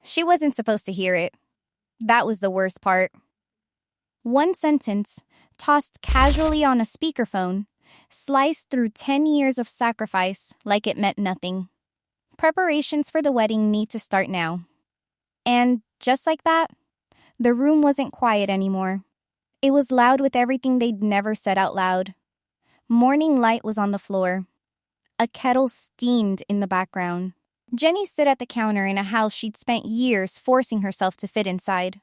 She wasn't supposed to hear it. That was the worst part. One sentence, tossed casually on a speakerphone, sliced through 10 years of sacrifice like it meant nothing. Preparations for the wedding need to start now. And just like that, the room wasn't quiet anymore. It was loud with everything they'd never said out loud. Morning light was on the floor. A kettle steamed in the background. Jenny stood at the counter in a house she'd spent years forcing herself to fit inside.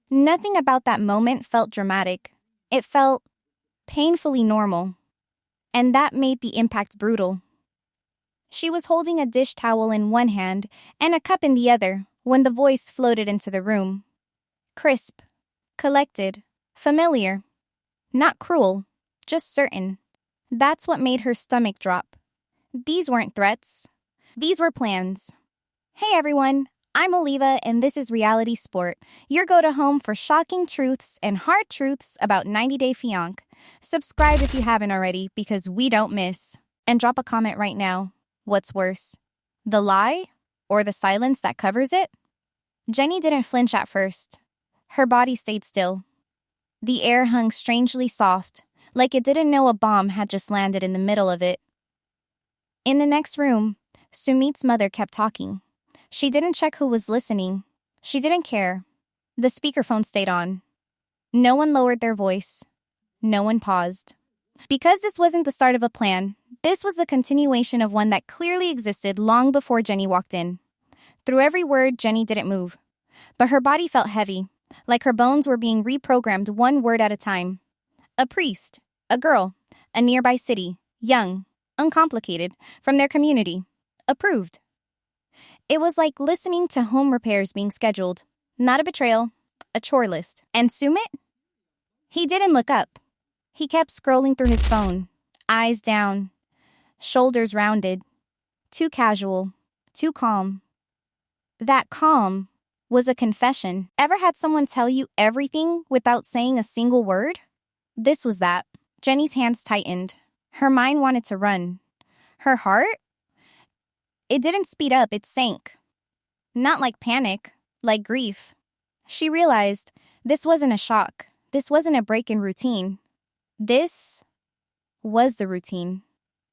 Nothing about that moment felt dramatic. It felt painfully normal. And that made the impact brutal. She was holding a dish towel in one hand and a cup in the other when the voice floated into the room. Crisp, collected, familiar. Not cruel, just certain. That's what made her stomach drop. These weren't threats. These were plans. Hey everyone, I'm Oliva and this is Reality Sport, your go-to home for shocking truths and hard truths about 90 Day Fiancé. Subscribe if you haven't already because we don't miss. And drop a comment right now. What's worse, the lie or the silence that covers it? Jenny didn't flinch at first. Her body stayed still. The air hung strangely soft, like it didn't know a bomb had just landed in the middle of it. In the next room, Sumit's mother kept talking. She didn't check who was listening. She didn't care. The speakerphone stayed on. No one lowered their voice. No one paused. Because this wasn't the start of a plan, this was a continuation of one that clearly existed long before Jenny walked in. Through every word, Jenny didn't move. But her body felt heavy, like her bones were being reprogrammed one word at a time. A priest, a girl, a nearby city, young, uncomplicated, from their community. Approved. It was like listening to home repairs being scheduled. Not a betrayal, a chore list. And Sumit? He didn't look up. He kept scrolling through his phone, eyes down, shoulders rounded. Too casual, too calm. That calm was a confession. Ever had someone tell you everything without saying a single word? This was that. Jenny's hands tightened. Her mind wanted to run. Her heart? It didn't speed up, it sank. Not like panic, like grief. She realized this wasn't a shock. This wasn't a break in routine. This was the routine.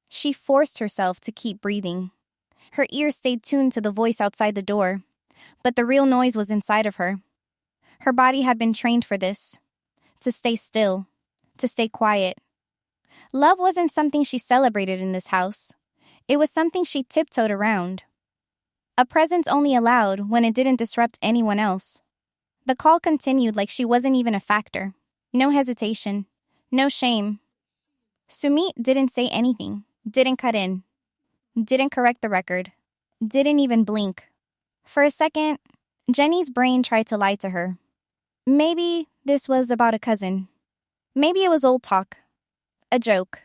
She forced herself to keep breathing. Her ears stayed tuned to the voice outside the door, but the real noise was inside of her. Her body had been trained for this, to stay still, to stay quiet. Love wasn't something she celebrated in this house. It was something she tiptoed around. A presence only allowed when it didn't disrupt anyone else. The call continued like she wasn't even a factor. No hesitation. No shame. Sumit didn't say anything. Didn't cut in. Didn't correct the record. Didn't even blink. For a second, Jenny's brain tried to lie to her. Maybe this was about a cousin. Maybe it was old talk. A joke.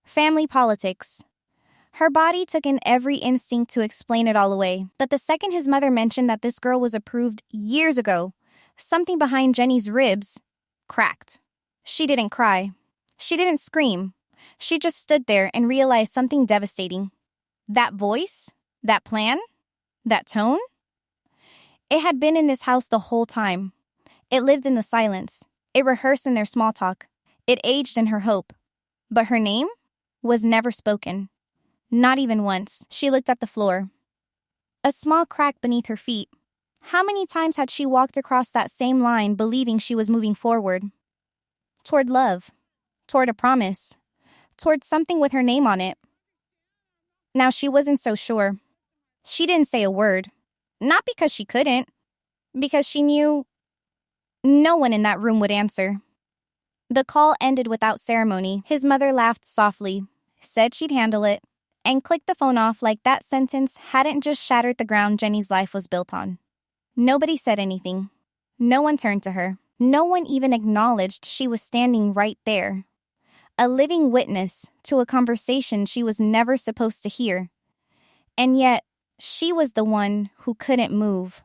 Family politics. Her body took in every instinct to explain it all away. But the second his mother mentioned that this girl was approved years ago, something behind Jenny's ribs cracked. She didn't cry. She didn't scream. She just stood there and realized something devastating. That voice, that plan, that tone, it had been in this house the whole time. It lived in the silence. It rehearsed in their small talk. It aged in her hope. But her name was never spoken. Not even once. She looked at the floor. A small crack beneath her feet. How many times had she walked across that same line believing she was moving forward? Toward love. Toward a promise. Toward something with her name on it. Now she wasn't so sure. She didn't say a word. Not because she couldn't. Because she knew no one in that room would answer. The call ended without ceremony. His mother laughed softly, said she'd handle it, and clicked the phone off like that sentence hadn't just shattered the ground Jenny's life was built on. Nobody said anything. No one turned to her. No one even acknowledged she was standing right there. A living witness to a conversation she was never supposed to hear. And yet, she was the one who couldn't move.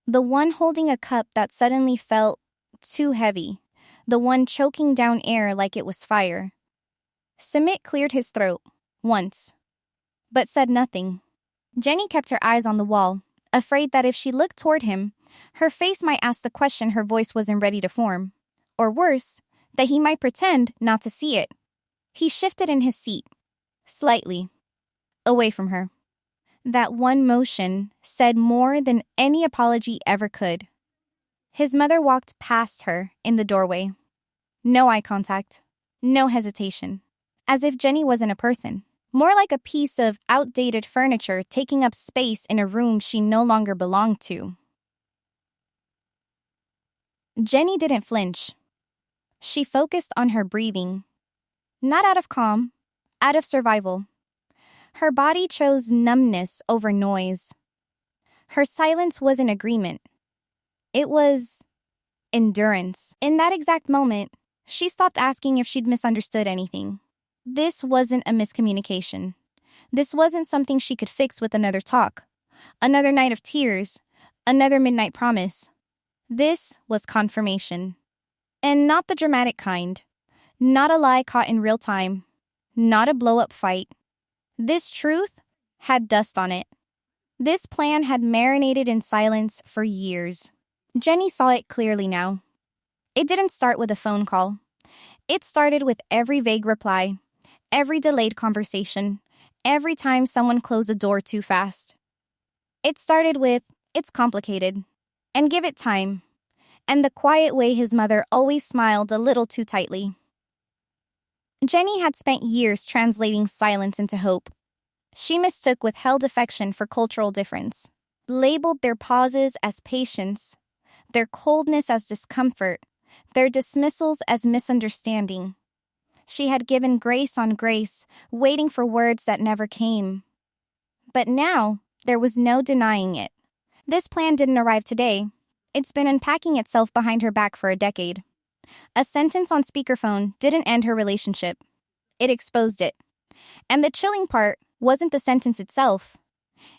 The one holding a cup that suddenly felt too heavy. The one choking down air like it was fire. Sumit cleared his throat, once, but said nothing. Jenny kept her eyes on the wall, afraid that if she looked toward him, her face might ask the question her voice wasn't ready to form. Or worse, that he might pretend not to see it. He shifted in his seat, slightly, away from her. That one motion said more than any apology ever could. His mother walked past her in the doorway. No eye contact, no hesitation, as if Jenny wasn't a person. More like a piece of outdated furniture taking up space in a room she no longer belonged to. Jenny didn't flinch. She focused on her breathing. Not out of calm, out of survival. Her body chose numbness over noise. Her silence was an agreement. It was endurance. In that exact moment, she stopped asking if she'd misunderstood anything. This wasn't a miscommunication. This wasn't something she could fix with another talk, another night of tears, another midnight promise. This was confirmation. And not the dramatic kind. Not a lie caught in real time. Not a blow-up fight. This truth had dust on it. This plan had marinated in silence for years. Jenny saw it clearly now. It didn't start with a phone call. It started with every vague reply, every delayed conversation, every time someone closed a door too fast. It started with, "It's complicated," and "Give it time," and the quiet way his mother always smiled a little too tightly. Jenny had spent years translating silence into hope. She mistook withheld affection for cultural difference, labeled their pauses as patience, their coldness as discomfort, their dismissals as misunderstanding. She had given grace on grace, waiting for words that never came. But now, there was no denying it. This plan didn't arrive today. It's been unpacking itself behind her back for a decade. A sentence on speakerphone didn't end her relationship. It exposed it. And the chilling part wasn't the sentence itself.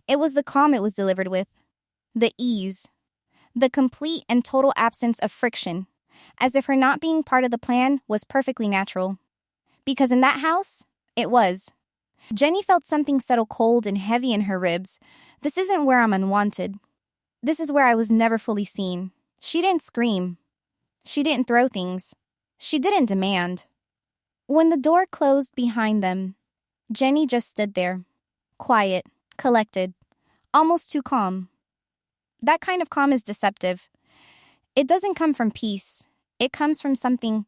It was the calm it was delivered with. The ease. The complete and total absence of friction. As if her not being part of the plan was perfectly natural. Because in that house, it was. Jenny felt something settle cold and heavy in her ribs. This isn't where I'm unwanted. This is where I was never fully seen. She didn't scream. She didn't throw things. She didn't demand. When the door closed behind them, Jenny just stood there, quiet, collected, almost too calm. That kind of calm is deceptive. It doesn't come from peace. It comes from something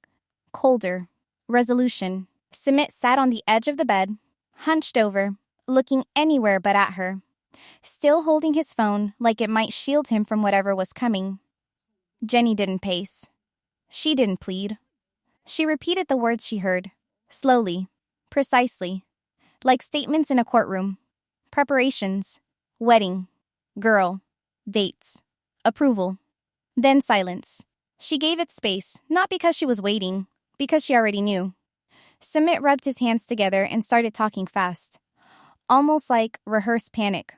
colder, resolution. Sumit sat on the edge of the bed, hunched over, looking anywhere but at her, still holding his phone like it might shield him from whatever was coming. Jenny didn't pace. She didn't plead. She repeated the words she heard, slowly, precisely, like statements in a courtroom. Preparations, wedding, girl, dates, approval. Then silence. She gave it space, not because she was waiting, because she already knew. Sumit rubbed his hands together and started talking fast, almost like rehearsed panic.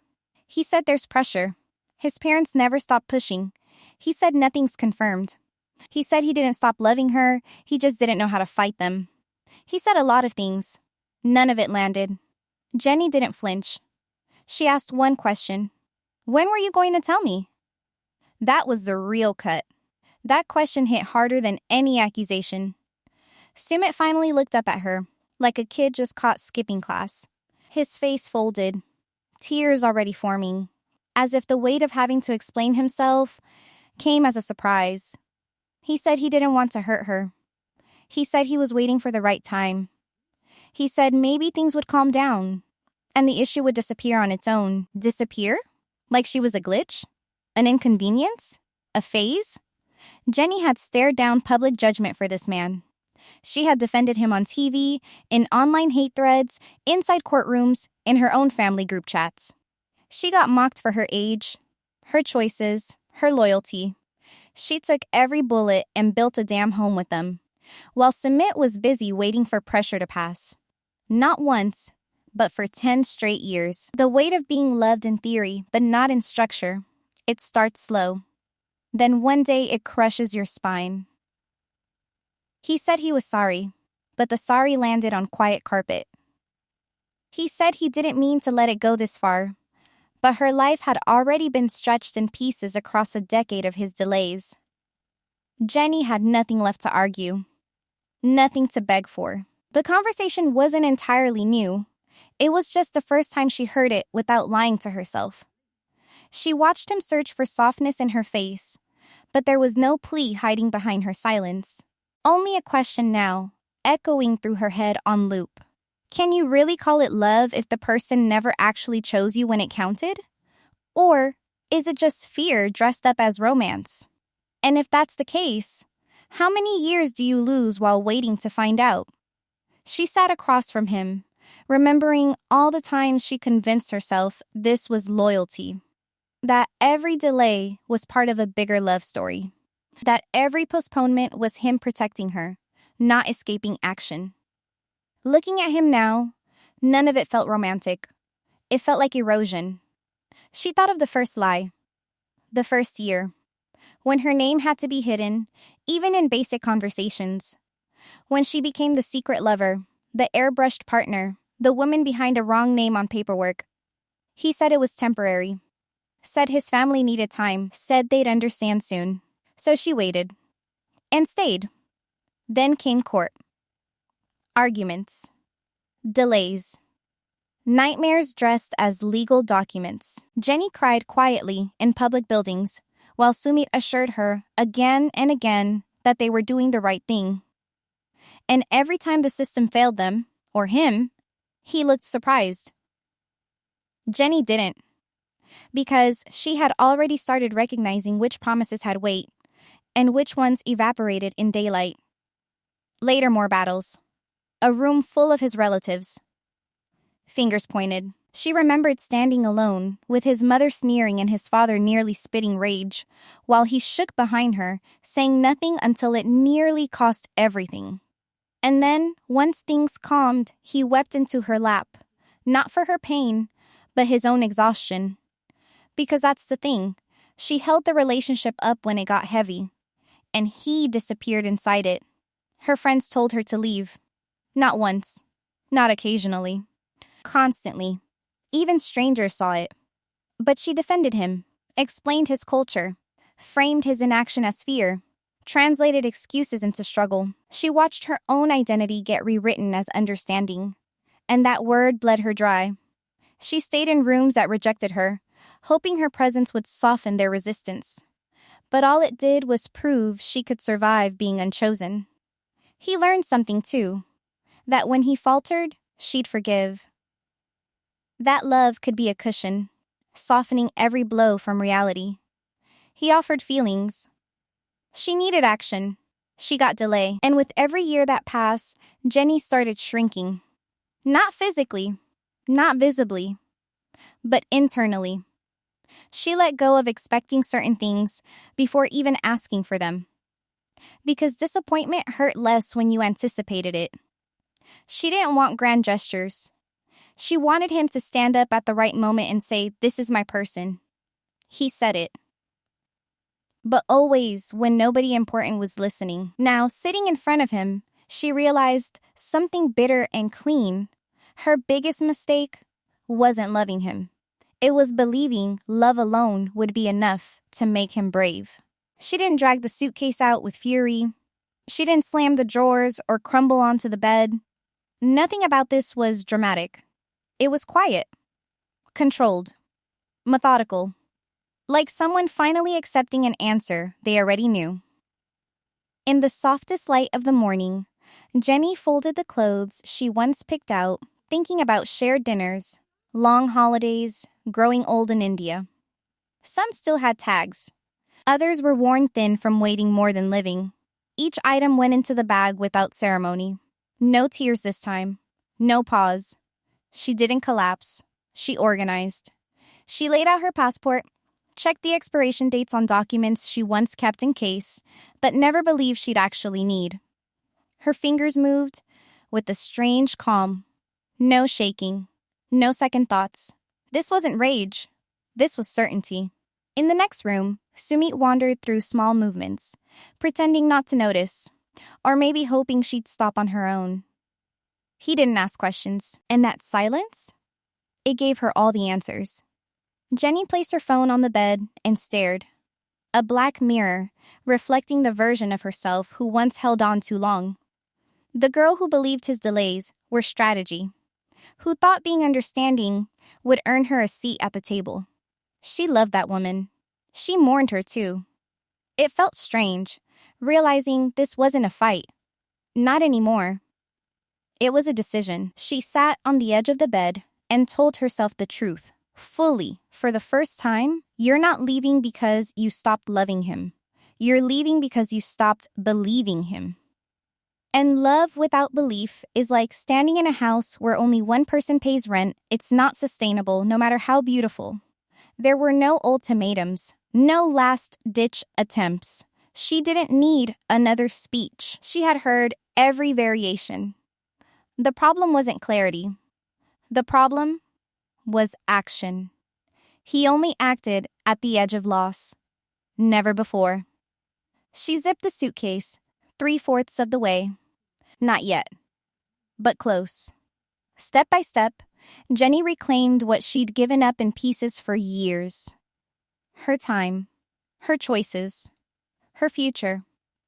He said there's pressure. His parents never stopped pushing. He said nothing's confirmed. He said he didn't stop loving her, he just didn't know how to fight them. He said a lot of things. None of it landed. Jenny didn't flinch. She asked one question. When were you going to tell me? That was the real cut. That question hit harder than any accusation. Sumit finally looked up at her, like a kid just caught skipping class. His face folded, tears already forming, as if the weight of having to explain himself came as a surprise. He said he didn't want to hurt her. He said he was waiting for the right time. He said maybe things would calm down, and the issue would disappear on its own. Disappear? Like she was a glitch? An inconvenience? A phase? Jenny had stared down public judgment for this man. She had defended him on TV, in online hate threads, inside courtrooms, in her own family group chats. She got mocked for her age, her choices, her loyalty. She took every bullet and built a damn home with them, while Sumit was busy waiting for pressure to pass. Not once, but for 10 straight years. The weight of being loved in theory, but not in structure. It starts slow. Then one day it crushes your spine. He said he was sorry, but the sorry landed on quiet carpet. He said he didn't mean to let it go this far, But her life had already been stretched in pieces across a decade of his delays. Jenny had nothing left to argue, nothing to beg for. The conversation wasn't entirely new. It was just the first time she heard it without lying to herself. She watched him search for softness in her face, but there was no plea hiding behind her silence. Only a question now, echoing through her head on loop. Can you really call it love if the person never actually chose you when it counted? Or is it just fear dressed up as romance? And if that's the case, how many years do you lose while waiting to find out? She sat across from him, remembering all the times she convinced herself this was loyalty. That every delay was part of a bigger love story. That every postponement was him protecting her, not escaping action. Looking at him now, none of it felt romantic. It felt like erosion. She thought of the first lie. The first year. When her name had to be hidden, even in basic conversations. When she became the secret lover, the airbrushed partner, the woman behind a wrong name on paperwork. He said it was temporary. Said his family needed time. Said they'd understand soon. So she waited. And stayed. Then came court. Arguments. Delays. Nightmares dressed as legal documents. Jenny cried quietly in public buildings, while Sumit assured her again and again that they were doing the right thing. And every time the system failed them, or him, he looked surprised. Jenny didn't, because she had already started recognizing which promises had weight and which ones evaporated in daylight. Later, more battles. A room full of his relatives. Fingers pointed. She remembered standing alone, with his mother sneering and his father nearly spitting rage, while he shook behind her, saying nothing until it nearly cost everything. And then, once things calmed, he wept into her lap, not for her pain, but his own exhaustion. Because that's the thing, she held the relationship up when it got heavy, and he disappeared inside it. Her friends told her to leave. Not once, not occasionally. Constantly. Even strangers saw it. But she defended him, explained his culture, framed his inaction as fear, translated excuses into struggle. She watched her own identity get rewritten as understanding, and that word bled her dry. She stayed in rooms that rejected her, hoping her presence would soften their resistance. But all it did was prove she could survive being unchosen. He learned something too, that when he faltered, she'd forgive. That love could be a cushion, softening every blow from reality. He offered feelings. She needed action. She got delay. And with every year that passed, Jenny started shrinking. Not physically, not visibly, but internally. She let go of expecting certain things before even asking for them. Because disappointment hurt less when you anticipated it. She didn't want grand gestures. She wanted him to stand up at the right moment and say, "This is my person." He said it. But always when nobody important was listening. Now, sitting in front of him, she realized something bitter and clean. Her biggest mistake wasn't loving him. It was believing love alone would be enough to make him brave. She didn't drag the suitcase out with fury. She didn't slam the drawers or crumble onto the bed. Nothing about this was dramatic. It was quiet, controlled, methodical, like someone finally accepting an answer they already knew. In the softest light of the morning, Jenny folded the clothes she once picked out, thinking about shared dinners, long holidays, growing old in India. Some still had tags. Others were worn thin from waiting more than living. Each item went into the bag without ceremony. No tears this time. No pause. She didn't collapse. She organized. She laid out her passport, checked the expiration dates on documents she once kept in case, but never believed she'd actually need. Her fingers moved with a strange calm. No shaking. No second thoughts. This wasn't rage. This was certainty. In the next room, Sumit wandered through small movements, pretending not to notice, or maybe hoping she'd stop on her own. He didn't ask questions, and that silence? It gave her all the answers. Jenny placed her phone on the bed and stared. A black mirror, reflecting the version of herself who once held on too long. The girl who believed his delays were strategy, who thought being understanding would earn her a seat at the table. She loved that woman. She mourned her too. It felt strange, realizing this wasn't a fight. Not anymore. It was a decision. She sat on the edge of the bed and told herself the truth, fully, for the first time. You're not leaving because you stopped loving him. You're leaving because you stopped believing him. And love without belief is like standing in a house where only one person pays rent. It's not sustainable, no matter how beautiful. There were no ultimatums, no last-ditch attempts. She didn't need another speech. She had heard every variation. The problem wasn't clarity. The problem was action. He only acted at the edge of loss. Never before. She zipped the suitcase, 3/4 of the way. Not yet, but close. Step by step, Jenny reclaimed what she'd given up in pieces for years. Her time, her choices, her future.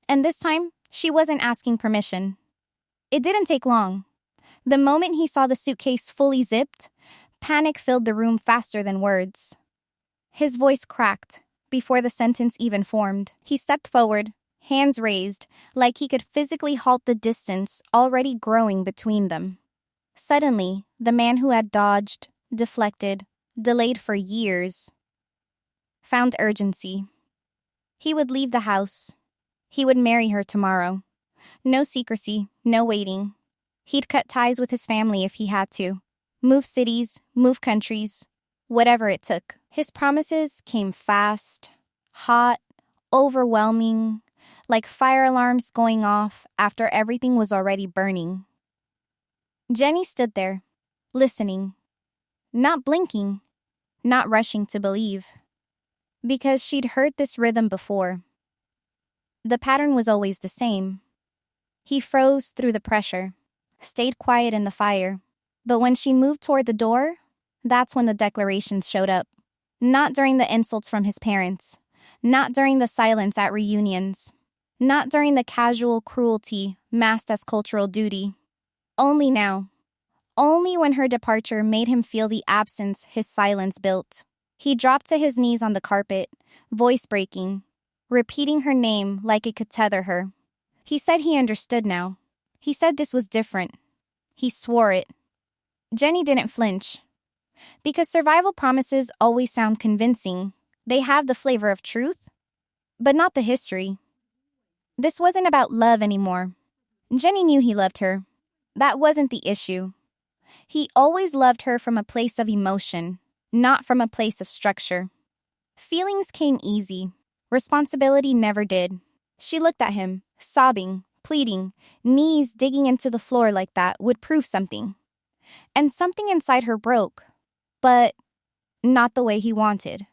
And this time, she wasn't asking permission. It didn't take long. The moment he saw the suitcase fully zipped, panic filled the room faster than words. His voice cracked before the sentence even formed. He stepped forward, hands raised, like he could physically halt the distance already growing between them. Suddenly, the man who had dodged, deflected, delayed for years, found urgency. He would leave the house. He would marry her tomorrow. No secrecy, no waiting. He'd cut ties with his family if he had to. Move cities, move countries, whatever it took. His promises came fast, hot, overwhelming, like fire alarms going off after everything was already burning. Jenny stood there, listening, not blinking, not rushing to believe, because she'd heard this rhythm before. The pattern was always the same. He froze through the pressure, stayed quiet in the fire, but when she moved toward the door, that's when the declarations showed up. Not during the insults from his parents, not during the silence at reunions, not during the casual cruelty masked as cultural duty. Only now. Only when her departure made him feel the absence his silence built. He dropped to his knees on the carpet, voice breaking, repeating her name like it could tether her. He said he understood now. He said this was different. He swore it. Jenny didn't flinch. Because survival promises always sound convincing. They have the flavor of truth, but not the history. This wasn't about love anymore. Jenny knew he loved her. That wasn't the issue. He always loved her from a place of emotion, not from a place of structure. Feelings came easy. Responsibility never did. She looked at him, sobbing, pleading, knees digging into the floor like that would prove something. And something inside her broke, but not the way he wanted.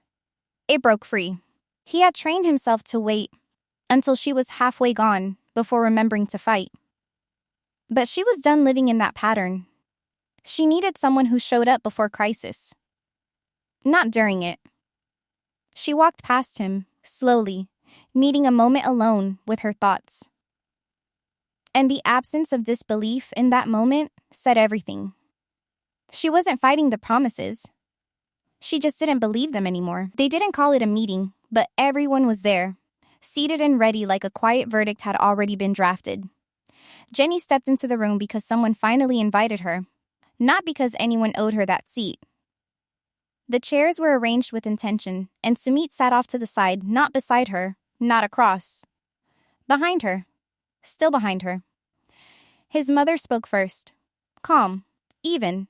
It broke free. He had trained himself to wait until she was halfway gone before remembering to fight. But she was done living in that pattern. She needed someone who showed up before crisis, not during it. She walked past him, slowly, needing a moment alone with her thoughts. And the absence of disbelief in that moment said everything. She wasn't fighting the promises. She just didn't believe them anymore. They didn't call it a meeting, but everyone was there, seated and ready like a quiet verdict had already been drafted. Jenny stepped into the room because someone finally invited her, not because anyone owed her that seat. The chairs were arranged with intention, and Sumit sat off to the side, not beside her, not across. Behind her. Still behind her. His mother spoke first. Calm, even,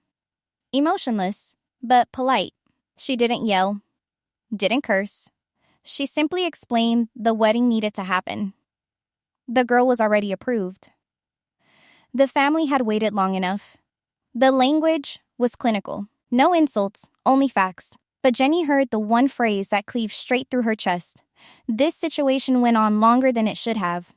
emotionless, but polite. She didn't yell, didn't curse. She simply explained the wedding needed to happen. The girl was already approved. The family had waited long enough. The language was clinical. No insults, only facts. But Jenny heard the one phrase that cleaved straight through her chest. This situation went on longer than it should have.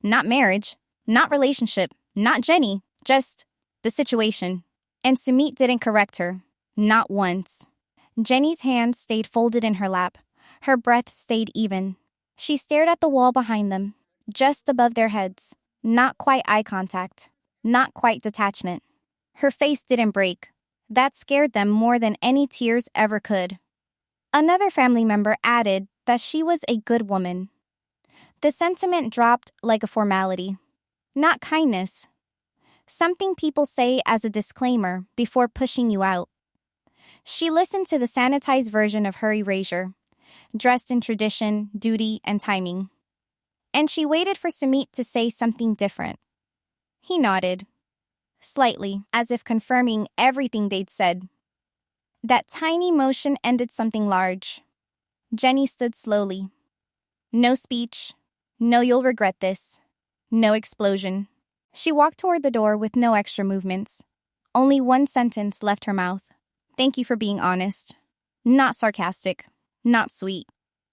Not marriage, not relationship, not Jenny, just the situation. And Sumit didn't correct her. Not once. Jenny's hands stayed folded in her lap. Her breath stayed even. She stared at the wall behind them, just above their heads. Not quite eye contact. Not quite detachment. Her face didn't break. That scared them more than any tears ever could. Another family member added that she was a good woman. The sentiment dropped like a formality. Not kindness. Something people say as a disclaimer before pushing you out. She listened to the sanitized version of her erasure, dressed in tradition, duty, and timing. And she waited for Sumit to say something different. He nodded, slightly, as if confirming everything they'd said. That tiny motion ended something large. Jenny stood slowly. No speech. No "you'll regret this." No explosion. She walked toward the door with no extra movements. Only one sentence left her mouth. "Thank you for being honest." Not sarcastic. Not sweet.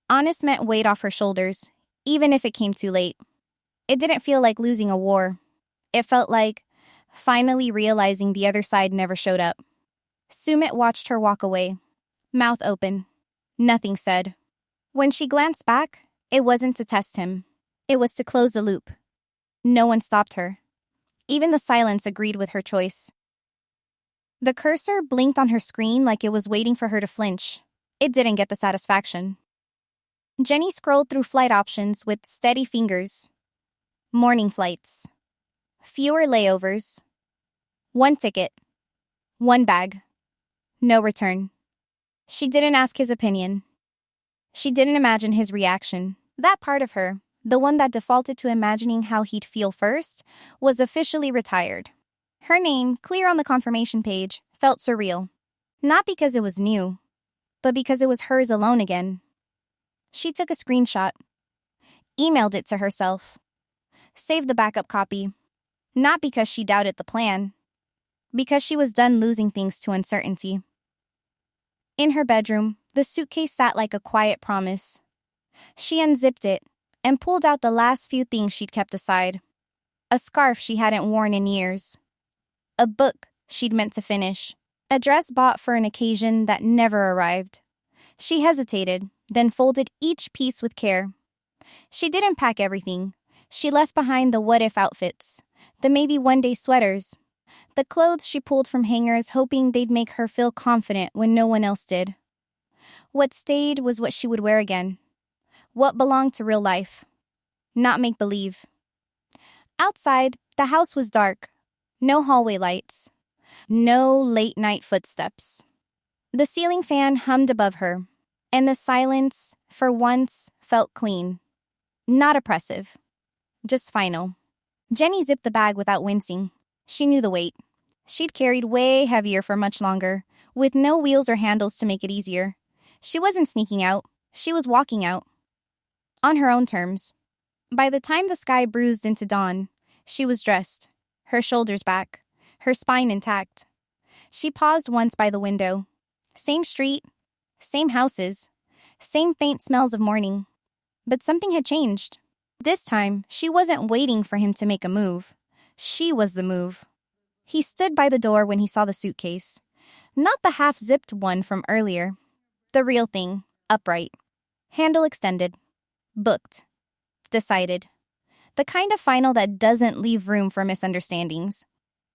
Honest meant weight off her shoulders, even if it came too late. It didn't feel like losing a war. It felt like finally realizing the other side never showed up. Sumit watched her walk away, mouth open. Nothing said. When she glanced back, it wasn't to test him. It was to close the loop. No one stopped her. Even the silence agreed with her choice. The cursor blinked on her screen like it was waiting for her to flinch. It didn't get the satisfaction. Jenny scrolled through flight options with steady fingers. Morning flights. Fewer layovers. One ticket. One bag. No return. She didn't ask his opinion. She didn't imagine his reaction. That part of her, the one that defaulted to imagining how he'd feel first, was officially retired. Her name, clear on the confirmation page, felt surreal. Not because it was new, but because it was hers alone again. She took a screenshot, emailed it to herself, saved the backup copy. Not because she doubted the plan, because she was done losing things to uncertainty. In her bedroom, the suitcase sat like a quiet promise. She unzipped it and pulled out the last few things she'd kept aside. A scarf she hadn't worn in years. A book she'd meant to finish. A dress bought for an occasion that never arrived. She hesitated, then folded each piece with care. She didn't pack everything. She left behind the what-if outfits, the maybe one-day sweaters, the clothes she pulled from hangers hoping they'd make her feel confident when no one else did. What stayed was what she would wear again. What belonged to real life. Not make-believe. Outside, the house was dark. No hallway lights. No late-night footsteps. The ceiling fan hummed above her, and the silence, for once, felt clean. Not oppressive. Just final. Jenny zipped the bag without wincing. She knew the weight. She'd carried way heavier for much longer, with no wheels or handles to make it easier. She wasn't sneaking out. She was walking out. On her own terms. By the time the sky bruised into dawn, she was dressed, her shoulders back, her spine intact. She paused once by the window. Same street, same houses, same faint smells of morning. But something had changed. This time, she wasn't waiting for him to make a move. She was the move. He stood by the door when he saw the suitcase. Not the half-zipped one from earlier. The real thing, upright. Handle extended. Booked. Decided. The kind of final that doesn't leave room for misunderstandings.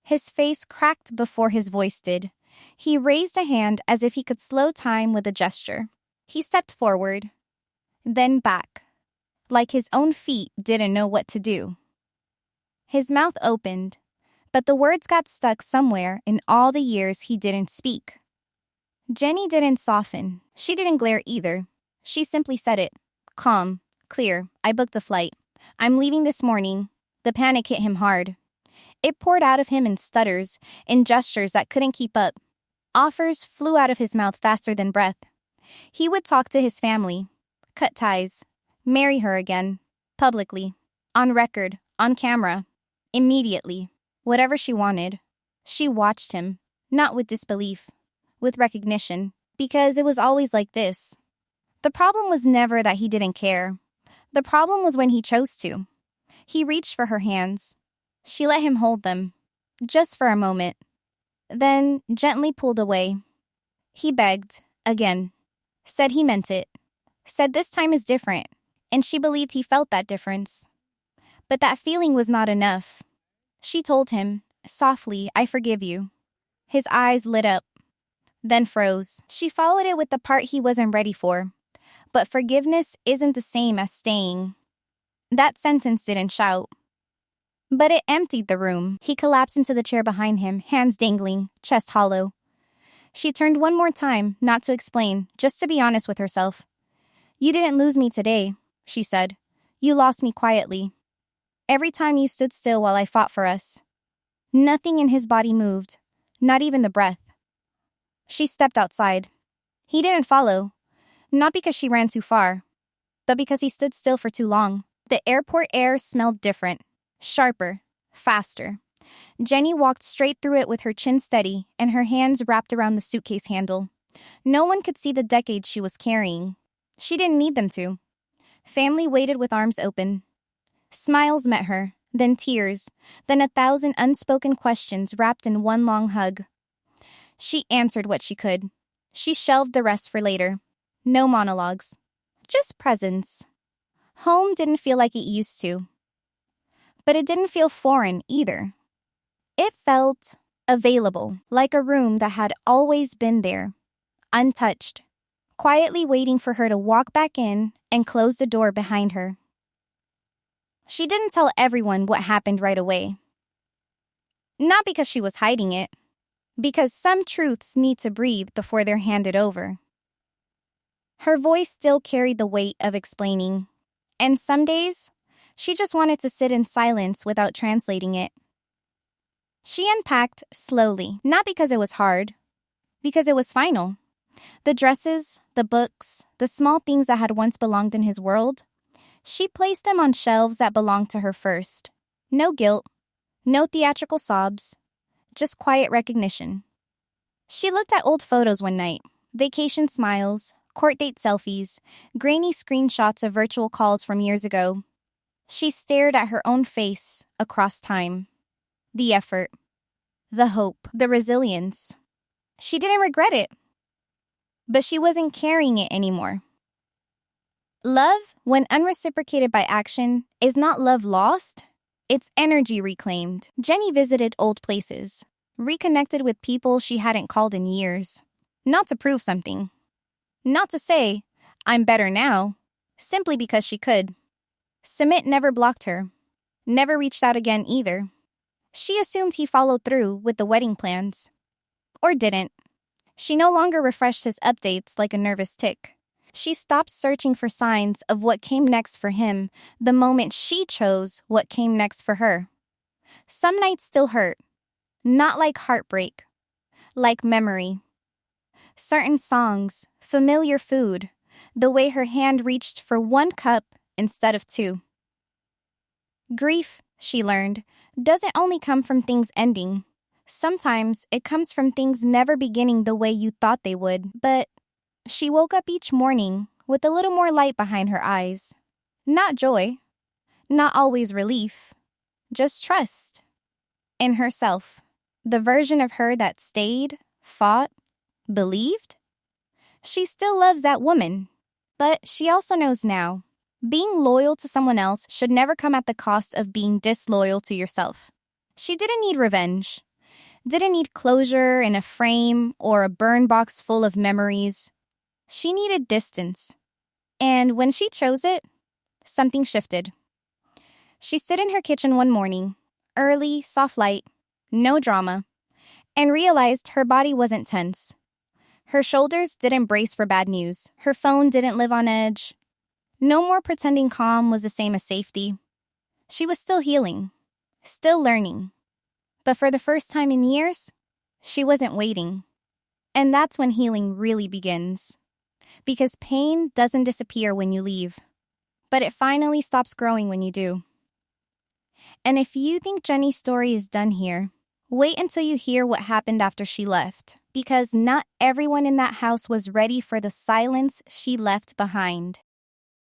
His face cracked before his voice did. He raised a hand as if he could slow time with a gesture. He stepped forward, then back, like his own feet didn't know what to do. His mouth opened, but the words got stuck somewhere in all the years he didn't speak. Jenny didn't soften. She didn't glare either. She simply said it. Calm, clear. "I booked a flight. I'm leaving this morning." The panic hit him hard. It poured out of him in stutters, in gestures that couldn't keep up. Offers flew out of his mouth faster than breath. He would talk to his family, cut ties, marry her again, publicly, on record, on camera, immediately, whatever she wanted. She watched him, not with disbelief, with recognition, because it was always like this. The problem was never that he didn't care. The problem was when he chose to. He reached for her hands. She let him hold them, just for a moment, then gently pulled away. He begged, Again. Said he meant it. Said this time is different. And she believed he felt that difference. But that feeling was not enough. She told him, softly, I forgive you. His eyes lit up, then froze. She followed it with the part he wasn't ready for. But forgiveness isn't the same as staying. That sentence didn't shout. But it emptied the room. He collapsed into the chair behind him, hands dangling, chest hollow. She turned one more time, not to explain, just to be honest with herself. You didn't lose me today, she said. You lost me quietly. Every time you stood still while I fought for us. Nothing in his body moved, not even the breath. She stepped outside. He didn't follow, not because she ran too far, but because he stood still for too long. The airport air smelled different, sharper, faster. Jenny walked straight through it with her chin steady and her hands wrapped around the suitcase handle. No one could see the decades she was carrying. She didn't need them to. Family waited with arms open. Smiles met her, then tears, then 1,000 unspoken questions wrapped in one long hug. She answered what she could. She shelved the rest for later. No monologues. Just presence. Home didn't feel like it used to. But it didn't feel foreign either. It felt available, like a room that had always been there, untouched, quietly waiting for her to walk back in and close the door behind her. She didn't tell everyone what happened right away. Not because she was hiding it, because some truths need to breathe before they're handed over. Her voice still carried the weight of explaining, and some days, she just wanted to sit in silence without translating it. She unpacked slowly, not because it was hard, because it was final. The dresses, the books, the small things that had once belonged in his world, she placed them on shelves that belonged to her first. No guilt, no theatrical sobs, just quiet recognition. She looked at old photos one night, vacation smiles, court date selfies, grainy screenshots of virtual calls from years ago. She stared at her own face across time. The effort, the hope, the resilience. She didn't regret it, but she wasn't carrying it anymore. Love, when unreciprocated by action, is not love lost. It's energy reclaimed. Jenny visited old places, reconnected with people she hadn't called in years. Not to prove something. Not to say, I'm better now, simply because she could. Sumit never blocked her. Never reached out again either. She assumed he followed through with the wedding plans. Or didn't. She no longer refreshed his updates like a nervous tick. She stopped searching for signs of what came next for him the moment she chose what came next for her. Some nights still hurt. Not like heartbreak. Like memory. Certain songs, familiar food, the way her hand reached for one cup instead of two. Grief, she learned, doesn't only come from things ending. Sometimes it comes from things never beginning the way you thought they would. But she woke up each morning with a little more light behind her eyes. Not joy. Not always relief. Just trust. In herself. The version of her that stayed, fought, believed. She still loves that woman. But she also knows now. Being loyal to someone else should never come at the cost of being disloyal to yourself. She didn't need revenge. Didn't need closure in a frame or a burn box full of memories. She needed distance. And when she chose it, something shifted. She stood in her kitchen one morning, early, soft light, no drama, and realized her body wasn't tense. Her shoulders didn't brace for bad news. Her phone didn't live on edge. No more pretending calm was the same as safety. She was still healing, still learning. But for the first time in years, she wasn't waiting. And that's when healing really begins. Because pain doesn't disappear when you leave, but it finally stops growing when you do. And if you think Jenny's story is done here, wait until you hear what happened after she left. Because not everyone in that house was ready for the silence she left behind.